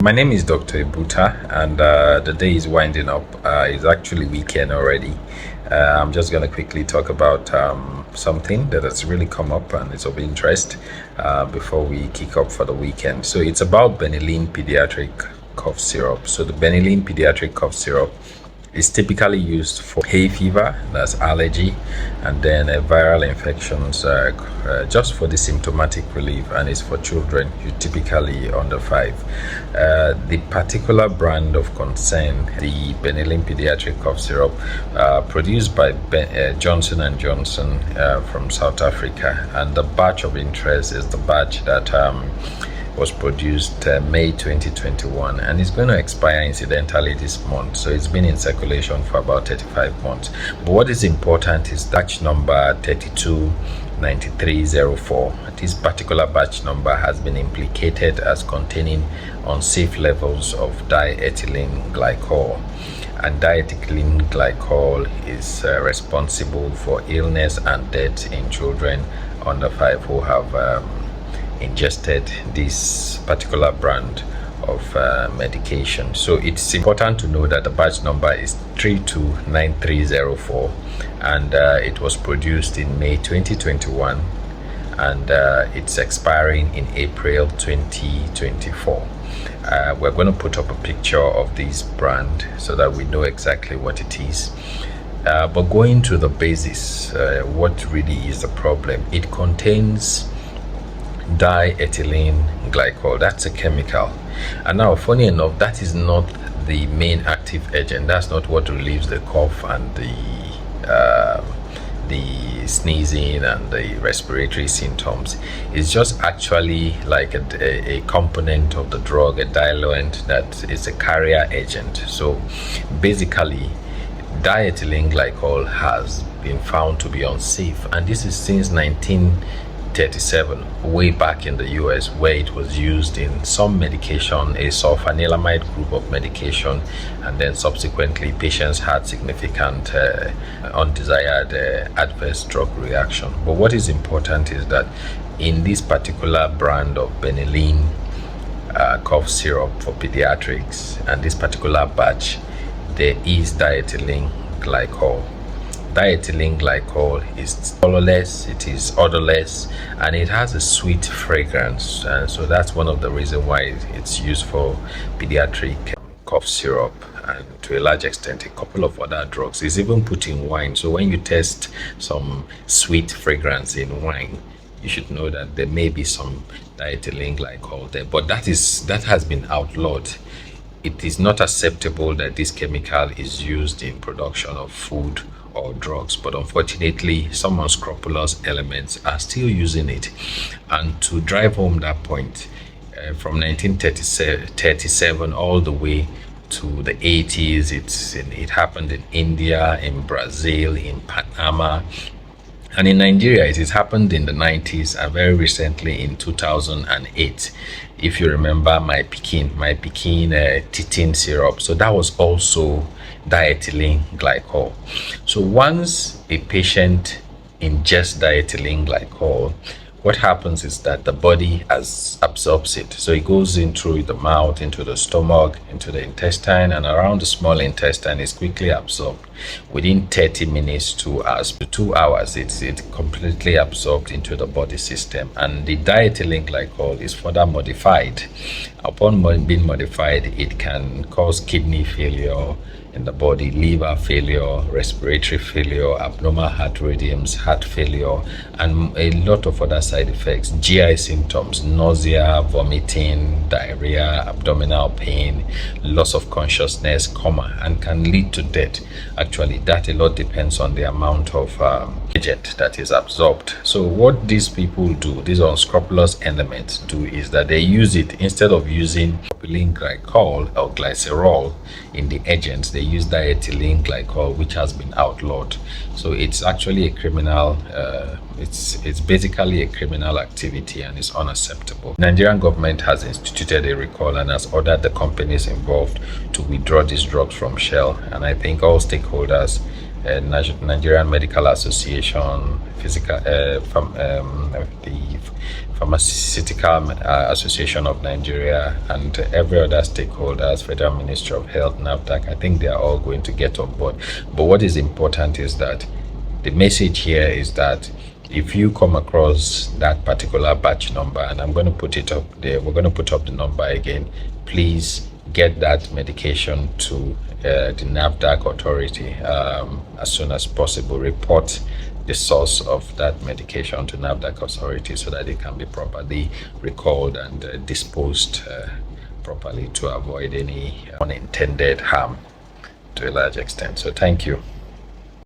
My name is Dr. Ibuta, and the day is winding up. It's actually weekend already. I'm just going to quickly talk about something that has really come up and it's of interest before we kick up for the weekend. So it's about Benylin pediatric cough syrup. So the Benylin pediatric cough syrup is typically used for hay fever, that's allergy, and then viral infections, just for the symptomatic relief, and it's for children, you typically under 5. The particular brand of concern, the Benylin pediatric cough syrup, produced by Johnson and Johnson from South Africa, and the batch of interest is the batch that was produced May 2021, and it's going to expire incidentally this month, so it's been in circulation for about 35 months. But what is important is batch number 329304. This particular batch number has been implicated as containing unsafe levels of diethylene glycol, and diethylene glycol is responsible for illness and death in children under 5 who have ingested this particular brand of medication. So it's important to know that the batch number is 329304, and it was produced in May 2021, and it's expiring in April 2024. We're going to put up a picture of this brand so that we know exactly what it is. But going to the basis, what really is the problem? It contains diethylene glycol. That's a chemical, and now funny enough, that is not the main active agent. That's not what relieves the cough and the sneezing and the respiratory symptoms. It's just actually like a component of the drug, a diluent that is a carrier agent. So basically, diethylene glycol has been found to be unsafe, and this is since 1937, way back in the US, where it was used in some medication, a sulfanilamide group of medication, and then subsequently patients had significant undesired adverse drug reaction. But what is important is that in this particular brand of Benylin cough syrup for pediatrics, and this particular batch, there is diethylene glycol. Diethylene glycol is colorless, it is odorless, and it has a sweet fragrance, and so that's one of the reasons why it's used for pediatric cough syrup, and to a large extent a couple of other drugs. It's even put in wine, so when you test some sweet fragrance in wine, you should know that there may be some diethylene glycol there, but that has been outlawed. It is not acceptable that this chemical is used in production of food or drugs, but unfortunately some unscrupulous elements are still using it. And to drive home that point, from 1937 all the way to the 80s, it happened in India, in Brazil, in Panama, and in Nigeria it has happened in the 90s, and very recently in 2008. If you remember my Pikin Titin syrup, so that was also diethylene glycol. So once a patient ingests diethylene glycol, what happens is that the body absorbs it. So it goes in through the mouth, into the stomach, into the intestine, and around the small intestine. Is quickly absorbed. Within 30 minutes to 2 hours, it's completely absorbed into the body system, and the diethylene glycol is further modified. Upon being modified, it can cause kidney failure in the body, liver failure, respiratory failure, abnormal heart rhythms, heart failure, and a lot of other side effects, GI symptoms, nausea, vomiting, diarrhea, abdominal pain, loss of consciousness, coma, and can lead to death. Actually, that a lot depends on the amount of agent that is absorbed. So what these people do, these unscrupulous elements do, is that they use it instead of using propylene glycol or glycerol in the agents. They use diethylene glycol, which has been outlawed. So it's actually a criminal it's basically a criminal activity, and it's unacceptable. Nigerian government has instituted a recall and has ordered the companies involved to withdraw these drugs from Shell, and I think all stakeholders Nigerian Medical Association, the Pharmaceutical Association of Nigeria, and every other stakeholders, Federal Ministry of Health, NAFDAC. I think they are all going to get on board. But what is important is that the message here is that if you come across that particular batch number, and I'm going to put it up there, we're going to put up the number again, please get that medication to the NAFDAC authority as soon as possible. Report the source of that medication to NAFDAC authority so that it can be properly recalled and disposed properly to avoid any unintended harm to a large extent. So thank you.